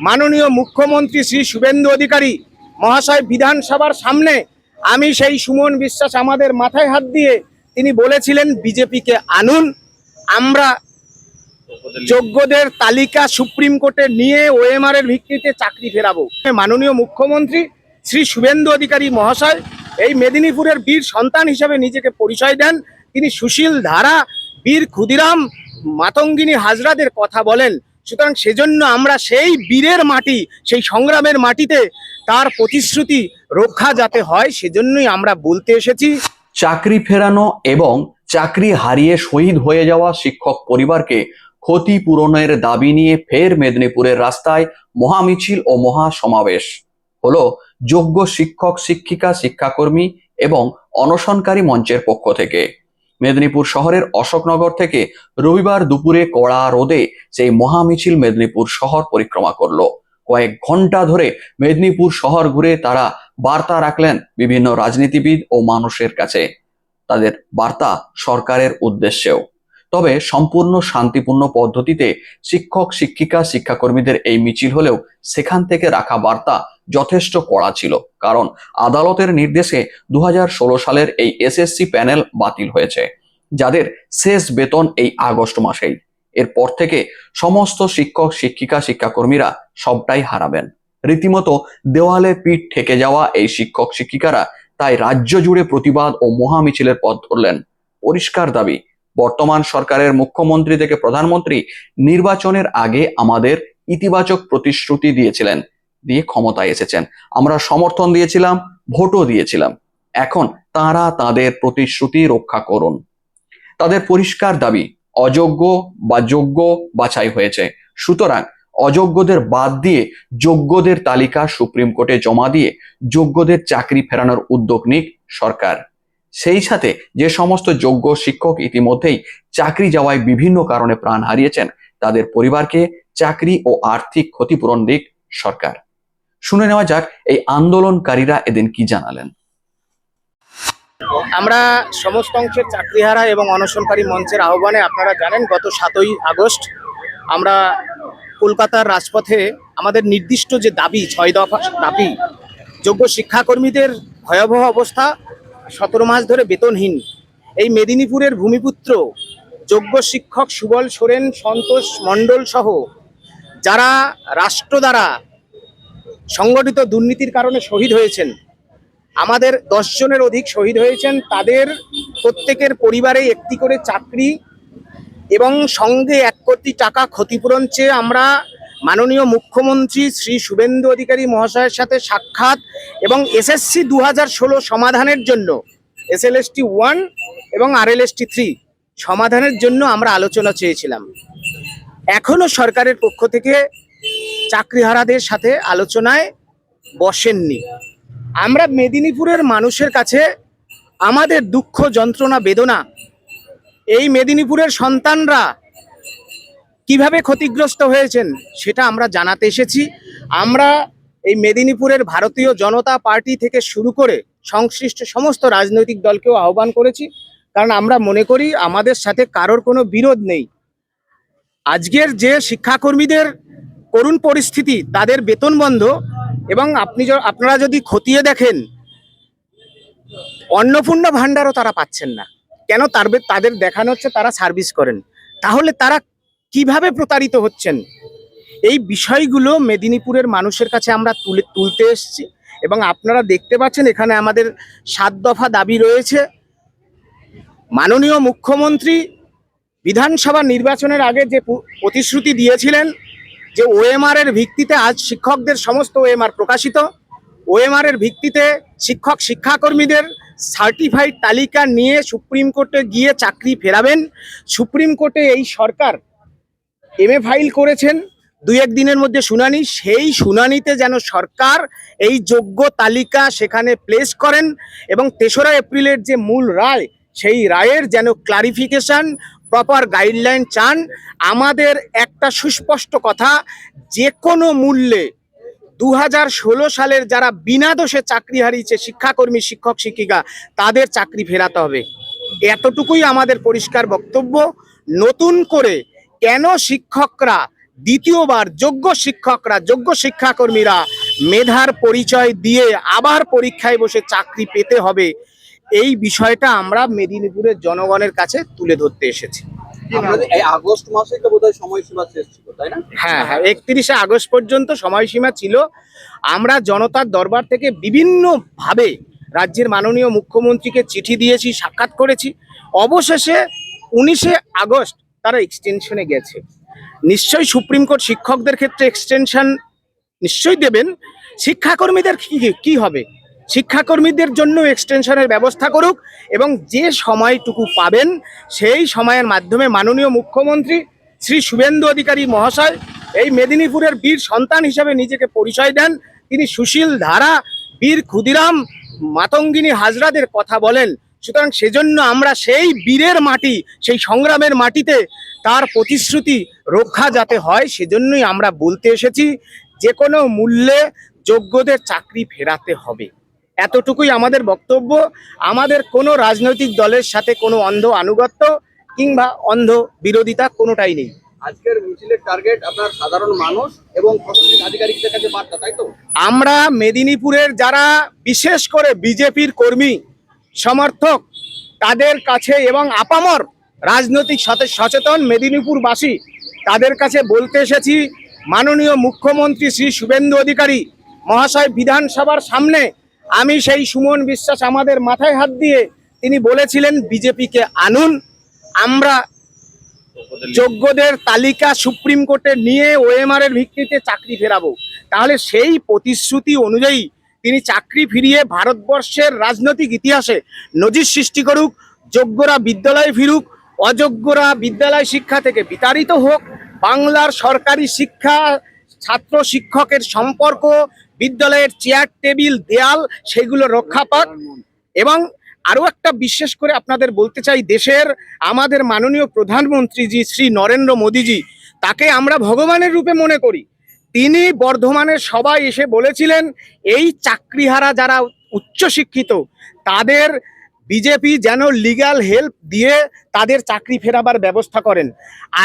মাননীয় মুখ্যমন্ত্রী শ্রী শুভেন্দু অধিকারী মহাশয় বিধানসভার সামনে আমি সেই সুমন বিশ্বাস আমাদের মাথায় হাত দিয়ে তিনি বলেছিলেন বিজেপিকে আনুন, আমরা যোগ্যদের তালিকা সুপ্রিম কোর্টে নিয়ে ওএমআর এর ভিত্তিতে চাকরি ফেরাবো। মাননীয় মুখ্যমন্ত্রী শ্রী শুভেন্দু অধিকারী মহাশয় এই মেদিনীপুরের বীর সন্তান হিসেবে নিজেকে পরিচয় দেন। তিনি সুশীল ধারা, বীর ক্ষুদিরাম, মাতঙ্গিনী হাজরাদের কথা বলেন। সুতরাং সেজন্য আমরা সেই বীরের মাটি, সেই সংগ্রামের মাটিতে তার প্রতিশ্রুতি রক্ষা যাতে হয় সেজন্যই আমরা বলতে এসেছি। চাকরি ফেরানো এবং চাকরি হারিয়ে শহীদ হয়ে যাওয়া শিক্ষক পরিবারকে ক্ষতিপূরণের দাবি নিয়ে ফের মেদিনীপুরের রাস্তায় মহামিছিল ও মহাসমাবেশ হলো যোগ্য শিক্ষক, শিক্ষিকা, শিক্ষাকর্মী এবং অনশনকারী মঞ্চের পক্ষ থেকে। মেদিনীপুর শহরের অশোকনগর থেকে রবিবার দুপুরে কড়া রোদে সেই মহামিছিল মেদিনীপুর শহর পরিক্রমা করলো। কয়েক ঘন্টা ধরে মেদিনীপুর শহর ঘুরে তারা বার্তা রাখলেন বিভিন্ন রাজনীতিবিদ ও মানুষের কাছে, তাদের বার্তা সরকারের উদ্দেশ্যেও। তবে সম্পূর্ণ শান্তিপূর্ণ পদ্ধতিতে শিক্ষক, শিক্ষিকা, শিক্ষাকর্মীদের এই মিছিল হলেও সেখান থেকে রাখা বার্তা যথেষ্ট কড়া ছিল। কারণ আদালতের নির্দেশে 2016 সালের এই এসএসসি প্যানেল বাতিল হয়েছে, যাদের শেষ বেতন এই আগস্ট মাসেই। এরপর থেকে সমস্ত শিক্ষক, শিক্ষিকা, শিক্ষাকর্মীরা সবটাই হারাবেন। রীতিমতো দেওয়ালে পিঠ ঠেকে যাওয়া এই শিক্ষক শিক্ষিকারা তাই রাজ্য জুড়ে প্রতিবাদ ও মহামিছিলের পথ ধরলেন। পরিষ্কার দাবি, বর্তমান সরকারের মুখ্যমন্ত্রী থেকে প্রধানমন্ত্রী নির্বাচনের আগে আমাদের ইতিবাচক প্রতিশ্রুতি দিয়েছিলেন, দিয়ে ক্ষমতায় এসেছেন, আমরা সমর্থন দিয়েছিলাম, ভোটও দিয়েছিলাম। এখন তারা তাদের প্রতিশ্রুতি রক্ষা করুন। তাদের পরিষ্কার দাবি, অযোগ্য বা যোগ্য বাছাই হয়েছে, সুতরাং অযোগ্যদের বাদ দিয়ে যোগ্যদের তালিকা সুপ্রিম কোর্টে জমা দিয়ে যোগ্যদের চাকরি ফেরানোর উদ্যোগ নিক সরকার। সেই সাথে যে সমস্ত যোগ্য শিক্ষক ইতিমধ্যেই চাকরি যাওয়ায় বিভিন্ন কারণে প্রাণ হারিয়েছেন তাদের পরিবারকে চাকরি ও আর্থিক ক্ষতিপূরণ দিক সরকার। শুনে নেওয়া যাক এই আন্দোলনকারীরা এদিন কি জানালেন। আমরা সমস্ত অংশের চাকরিহারা এবং অনশনকারী মঞ্চের আহ্বানে আপনারা জানেন গত 7ই আগস্ট আমরা কলকাতার রাজপথে আমাদের নির্দিষ্ট যে দাবি, 6 দফা দাবি, যোগ্য শিক্ষাকর্মীদের ভয়াবহ অবস্থা, 17 মাস ধরে বেতনহীন, এই মেদিনীপুরের ভূমিপুত্র যোগ্য শিক্ষক সুবল সোরেন, সন্তোষ মণ্ডল সহ যারা রাষ্ট্র দ্বারা সংগঠিত দুর্নীতির কারণে শহীদ হয়েছেন, আমাদের 10 জনের অধিক শহীদ হয়েছেন, তাদের প্রত্যেকের পরিবারে একটি করে চাকরি এবং সঙ্গে 1 কোটি টাকা ক্ষতিপূরণ চেয়ে আমরা মাননীয় মুখ্যমন্ত্রী শ্রী শুভেন্দু অধিকারী মহাশয়ের সাথে সাক্ষাৎ এবং এসএসসি 2016 সমাধানের জন্য SLST 1 এবং RLST 3 সমাধানের জন্য আমরা আলোচনা চেয়েছিলাম। এখনো সরকারের পক্ষ থেকে চাকরিহারাদের সাথে আলোচনায় বসেননি। আমরা মেদিনীপুরের মানুষের কাছে আমাদের দুঃখ, যন্ত্রণা, বেদনা, এই মেদিনীপুরের সন্তানরা কিভাবে ক্ষতিগ্রস্ত হয়েছেন সেটা আমরা জানাতে এসেছি। আমরা এই মেদিনীপুরের ভারতীয় জনতা পার্টি থেকে শুরু করে সংশ্লিষ্ট সমস্ত রাজনৈতিক দলকেও আহ্বান করেছি, কারণ আমরা মনে করি আমাদের সাথে কারোর কোনো বিরোধ নেই। আজকের যে শিক্ষাকর্মীদের করুণ পরিস্থিতি, তাদের বেতন বন্ধ, এবং আপনারা যদি খতিয়ে দেখেন অন্নপূর্ণা ভাণ্ডারও তারা পাচ্ছেন না। কেন? তাদের দেখানো হচ্ছে তারা সার্ভিস করেন, তাহলে তারা কিভাবে প্রতারিত হচ্ছেন? এই বিষয়গুলো মেদিনীপুরের মানুষের কাছে আমরা তুলতে এসেছি এবং আপনারা দেখতে পাচ্ছেন এখানে আমাদের 7 দফা দাবি রয়েছে। মাননীয় মুখ্যমন্ত্রী বিধানসভা নির্বাচনের আগে যে প্রতিশ্রুতি দিয়েছিলেন যে ওএমআর এর ভিত্তিতে, আজ শিক্ষকদের সমস্ত ওএমআর প্রকাশিত, ওএমআর এর ভিত্তিতে শিক্ষক শিক্ষাকর্মীদের সার্টিফাইড তালিকা নিয়ে সুপ্রিম কোর্টে গিয়ে চাকরি ফেরাবেন। সুপ্রিম কোর্টে এই সরকার MA ফাইল করেছেন, 2-1 দিনের মধ্যে শুনানি, সেই শুনানিতে যেন সরকার এই যোগ্য তালিকা সেখানে প্লেস করেন এবং 3রা এপ্রিলের যে মূল রায়, সেই রায়ের যেন ক্লারিফিকেশন, প্রপার গাইডলাইন চান। আমাদের একটা সুস্পষ্ট কথা, যে কোনো মূল্যে 2016 সালের যারা বিনা দোষে চাকরি হারিয়েছে শিক্ষাকর্মী, শিক্ষক শিক্ষিকা, তাদের চাকরি ফেরাতে হবে। এতটুকুই আমাদের পরিষ্কার বক্তব্য। নতুন করে কেন শিক্ষকরা দ্বিতীয়বার যোগ্য শিক্ষকরা, যোগ্য শিক্ষাকর্মীরা মেধার পরিচয় দিয়ে আবার পরীক্ষায় বসে চাকরি পেতে হবে, এই বিষয়টা আমরা মেদিনীপুরের জনগণের কাছে তুলে ধরতে এসেছি। আপনাদের এই আগস্ট মাসে তো বোধহয় সময়সীমা শেষ ছিল, তাই না? হ্যাঁ হ্যাঁ, 31শে আগস্ট পর্যন্ত সময়সীমা ছিল। আমরা জনতার দরবার থেকে বিভিন্নভাবে রাজ্যের মাননীয় মুখ্যমন্ত্রীকে চিঠি দিয়েছি, সাক্ষাৎ করেছি। অবশেষে 19শে আগস্ট তারা এক্সটেনশনে গেছে। নিশ্চয়ই সুপ্রিম কোর্ট শিক্ষকদের ক্ষেত্রে এক্সটেনশন নিশ্চয়ই দেবেন। শিক্ষাকর্মীদের কি হবে? শিক্ষাকর্মীদের জন্য এক্সটেনশনের ব্যবস্থা করুক, এবং যে সময়টুকু পাবেন সেই সময়ের মাধ্যমে মাননীয় মুখ্যমন্ত্রী শ্রী শুভেন্দু অধিকারী মহাশয় এই মেদিনীপুরের বীর সন্তান হিসেবে নিজেকে পরিচয় দেন। তিনি সুশীল ধারা, বীর ক্ষুদিরাম, মাতঙ্গিনী হাজরাদের কথা বলেন। সুতরাং সেজন্য আমরা সেই বীরের মাটি, সেই সংগ্রামের মাটিতে তার প্রতিশ্রুতি রক্ষা যাতে হয়, সেজন্যই আমরা বলতে এসেছি যে কোনো মূল্যে যোগ্যদের চাকরি ফেরাতে হবে। এতটুকুই আমাদের বক্তব্য। আমাদের কোনো রাজনৈতিক দলের সাথে কোনো অন্ধ আনুগত্য কিংবা অন্ধ বিরোধিতা কোনোটাই নেই। আজকের মিছিলের টার্গেট আপনার সাধারণ মানুষ এবং প্রশাসনিক আধিকারিকদের কাছে বার্তা, তাই তো? আমরা মেদিনীপুরের যারা বিশেষ করে বিজেপির কর্মী সমর্থক তাদের কাছে এবং আপামর রাজনৈতিক সচেতন মেদিনীপুরবাসী তাদের কাছে বলতে এসেছি, মাননীয় মুখ্যমন্ত্রী শ্রী শুভেন্দু অধিকারী মহাশয় বিধানসভার সামনে, আমি সেই সুমন বিশ্বাস আমাদের মাথায় হাত দিয়ে তিনি বলেছিলেন বিজেপিকে আনুন, আমরা যোগ্যদের তালিকা সুপ্রিম কোর্টে নিয়ে ওএমআর এর ভিত্তিতে চাকরি ফেরাবো। তাহলে সেই প্রতিশ্রুতি অনুযায়ী তিনি চাকরি ফিরিয়ে ভারতবর্ষের রাজনৈতিক ইতিহাসে নজির সৃষ্টি করুক, যোগ্যরা বিদ্যালয়ে ফিরুক, অযোগ্যরা বিদ্যালয় শিক্ষা থেকে বিতাড়িত হোক, বাংলার সরকারি শিক্ষা ছাত্র শিক্ষকের সম্পর্ক, বিদ্যালয়ের চেয়ার টেবিল দেয়াল সেগুলো রক্ষা পাক। এবং আরো একটা বিশেষ করে আপনাদের বলতে চাই, দেশের আমাদের মাননীয় প্রধানমন্ত্রীজি শ্রী নরেন্দ্র মোদীজি, তাকে আমরা ভগবানের রূপে মনে করি। তিনি বর্ধমানের সবাই এসে বলেছিলেন এই চাকরিহারা যারা উচ্চশিক্ষিত তাদের বিজেপি যেন লিগ্যাল হেল্প দিয়ে তাদের চাকরি ফেরাবার ব্যবস্থা করেন।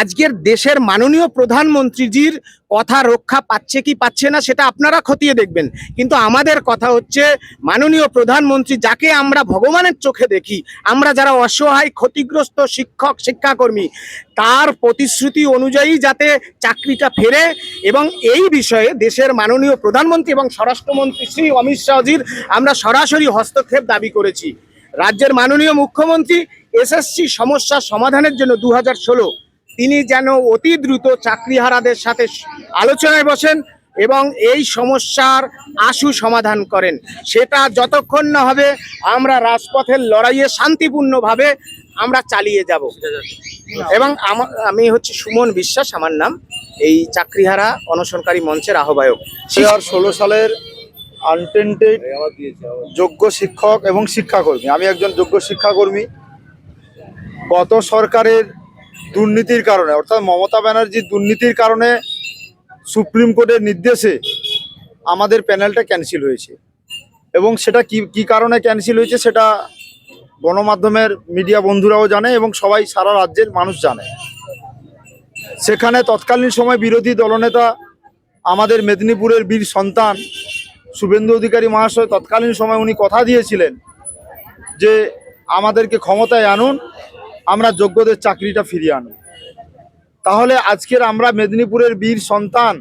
আজকের দেশের মাননীয় প্রধানমন্ত্রীজির কথা রক্ষা পাচ্ছে কি পাচ্ছে না সেটা আপনারা খতিয়ে দেখবেন, কিন্তু আমাদের কথা হচ্ছে মাননীয় প্রধানমন্ত্রী যাকে আমরা ভগবানের চোখে দেখি, আমরা যারা অসহায় ক্ষতিগ্রস্ত শিক্ষক শিক্ষাকর্মী, তার প্রতিশ্রুতি অনুযায়ী যাতে চাকরিটা ফেরে। এবং এই বিষয়ে দেশের মাননীয় প্রধানমন্ত্রী এবং স্বরাষ্ট্রমন্ত্রী শ্রী অমিত শাহজির আমরা সরাসরি হস্তক্ষেপ দাবি করেছি। রাজ্যের মাননীয় মুখ্যমন্ত্রী এসএসসি সমস্যার সমাধানের জন্য 2016 তিনি যেন অতি দ্রুত চাকরিহারাদের সাথে আলোচনায় বসেন এবং এই সমস্যার আশু সমাধান করেন। সেটা যতক্ষণ না হবে আমরা রাজপথের লড়াইয়ে শান্তিপূর্ণভাবে আমরা চালিয়ে যাব। এবং আমি হচ্ছে সুমন বিশ্বাস আমার নাম, এই চাকরিহারা অনশনকারী মঞ্চের আহ্বায়ক। 2016 সালের আনটেন্টেড যোগ্য শিক্ষক এবং শিক্ষাকর্মী, আমি একজন যোগ্য শিক্ষাকর্মী। গত সরকারের দুর্নীতির কারণে, অর্থাৎ মমতা ব্যানার্জির দুর্নীতির কারণে সুপ্রিম কোর্টের নির্দেশে আমাদের প্যানেলটা ক্যান্সেল হয়েছে। এবং সেটা কি কারণে ক্যান্সেল হয়েছে সেটা গণমাধ্যমের মিডিয়া বন্ধুরাও জানে এবং সবাই সারা রাজ্যের মানুষ জানে। সেখানে তৎকালীন সময় বিরোধী দলনেতা আমাদের মেদিনীপুরের বীর সন্তান শুভেন্দু অধিকারী মহাশয় তৎকালীন সময় উনি কথা দিয়েছিলেন যে আমাদেরকে ক্ষমতায় আনুন, আমরা যোগ্যদের চাকরিটা ফিরিয়ে আনুন। তাহলে আজকের আমরা মেদিনীপুরের বীর সন্তান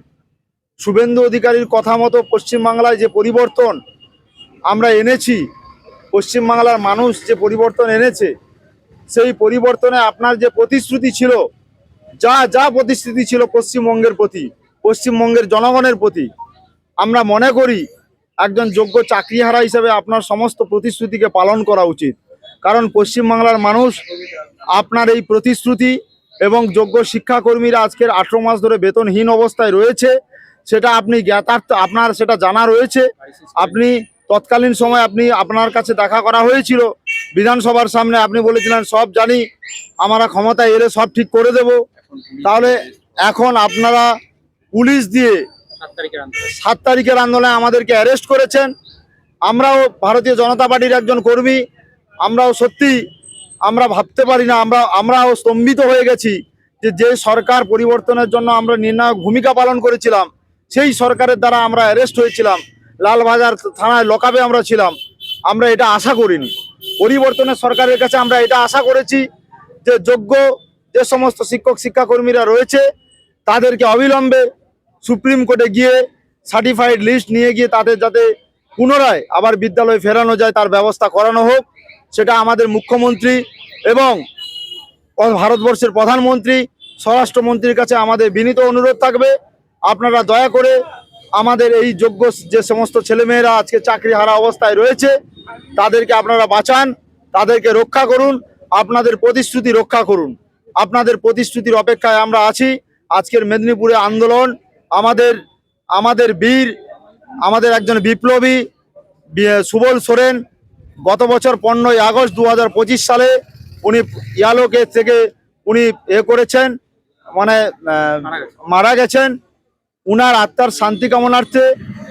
শুভেন্দু অধিকারীর কথা মতো পশ্চিমবাংলায় যে পরিবর্তন আমরা এনেছি, পশ্চিমবাংলার মানুষ যে পরিবর্তন এনেছে, সেই পরিবর্তনে আপনার যে প্রতিশ্রুতি ছিল, যা প্রতিশ্রুতি ছিল পশ্চিমবঙ্গের প্রতি, পশ্চিমবঙ্গের জনগণের প্রতি, আমরা মনে করি একজন যোগ্য চাকরিহারা হিসেবে আপনার সমস্ত প্রতিশ্রুতিকে পালন করা উচিত। কারণ পশ্চিমবাংলার মানুষ আপনার এই প্রতিশ্রুতি এবং যোগ্য শিক্ষাকর্মীরা আজকের 18 মাস ধরে বেতনহীন অবস্থায় রয়েছে সেটা আপনি জ্ঞাতার্থ, আপনার সেটা জানা রয়েছে। আপনি তৎকালীন সময় আপনার কাছে দেখা করা হয়েছিল বিধানসভার সামনে, আপনি বলেছিলেন সব জানি, আমরা ক্ষমতায় এলে সব ঠিক করে দেব। তাহলে এখন আপনারা পুলিশ দিয়ে 7 তারিখের আন্দোলনে আমাদেরকে অ্যারেস্ট করেছেন। আমরাও ভারতীয় জনতা পার্টির একজন কর্মী, আমরাও সত্যি আমরা ভাবতে পারি না, আমরাও স্তম্ভিত হয়ে গেছি যে সরকার পরিবর্তনের জন্য আমরা নির্ণায়ক ভূমিকা পালন করেছিলাম, সেই সরকারের দ্বারা আমরা অ্যারেস্ট হয়েছিলাম, লালবাজার থানায় লকআপে আমরা ছিলাম। আমরা এটা আশা করিনি। পরিবর্তনের সরকারের কাছে আমরা এটা আশা করেছি যে যোগ্য যে সমস্ত শিক্ষক শিক্ষাকর্মীরা রয়েছে তাদেরকে অবিলম্বে সুপ্রিম কোর্টে গিয়ে সার্টিফাইড লিস্ট নিয়ে গিয়ে তাদের যাতে পুনরায় আবার বিদ্যালয়ে ফেরানো যায় তার ব্যবস্থা করানো হোক। সেটা আমাদের মুখ্যমন্ত্রী এবং ভারতবর্ষের প্রধানমন্ত্রী, স্বরাষ্ট্রমন্ত্রীর কাছে আমাদের বিনীত অনুরোধ থাকবে, আপনারা দয়া করে আমাদের এই যোগ্য যে সমস্ত ছেলেমেয়েরা আজকে চাকরি হারা অবস্থায় রয়েছে তাদেরকে আপনারা বাঁচান, তাদেরকে রক্ষা করুন, আপনাদের প্রতিশ্রুতি রক্ষা করুন। আপনাদের প্রতিশ্রুতির অপেক্ষায় আমরা আছি। আজকের মেদিনীপুরে আন্দোলন আমাদের বীর, আমাদের একজন বিপ্লবী সুবল সোরেন গত বছর 15ই আগস্ট 2025 সালে উনি ইয়ালোকে থেকে উনি করেছেন, মানে মারা গেছেন। উনার আত্মার শান্তি কামনার্থে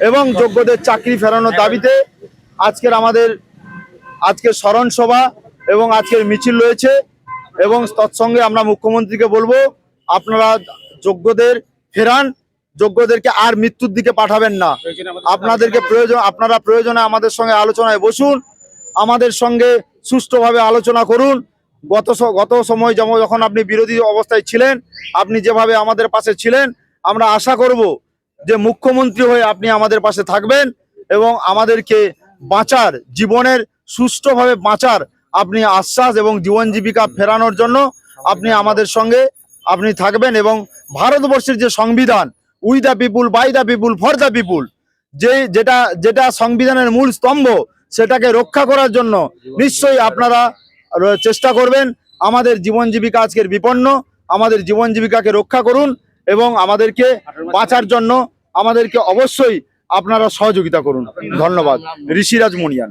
এবং যোগ্যদের চাকরি ফেরানোর দাবিতে আজকের স্মরণ সভা এবং আজকের মিছিল রয়েছে। এবং তৎসঙ্গে আমরা মুখ্যমন্ত্রীকে বলবো, আপনারা যোগ্যদের ফেরান, যোগ্যদেরকে আর মৃত্যুর দিকে পাঠাবেন না। আপনারা প্রয়োজনে আমাদের সঙ্গে আলোচনায় বসুন, আমাদের সঙ্গে সুষ্ঠুভাবে আলোচনা করুন। গত সময় যখন আপনি বিরোধী অবস্থায় ছিলেন, আপনি যেভাবে আমাদের পাশে ছিলেন, আমরা আশা করব যে মুখ্যমন্ত্রী হয়ে আপনি আমাদের পাশে থাকবেন এবং আমাদেরকে বাঁচার, জীবনের সুষ্ঠুভাবে বাঁচার আপনি আশ্বাস এবং জীবন জীবিকা ফেরানোর জন্য আপনি আমাদের সঙ্গে আপনি থাকবেন। এবং ভারতবর্ষের যে সংবিধান, we the people, by the people, for the people, যেটা সংবিধানের মূল স্তম্ভ, সেটাকে রক্ষা করার জন্য নিশ্চয়ই আপনারা চেষ্টা করবেন। আমাদের জীবন জীবিকা আজকের বিপন্ন, আমাদের জীবন জীবিকাকে রক্ষা করুন এবং আমাদেরকে বাঁচার জন্য আমাদেরকে অবশ্যই আপনারা সহযোগিতা করুন। ধন্যবাদ। ঋষিরাজ মুনিয়ান।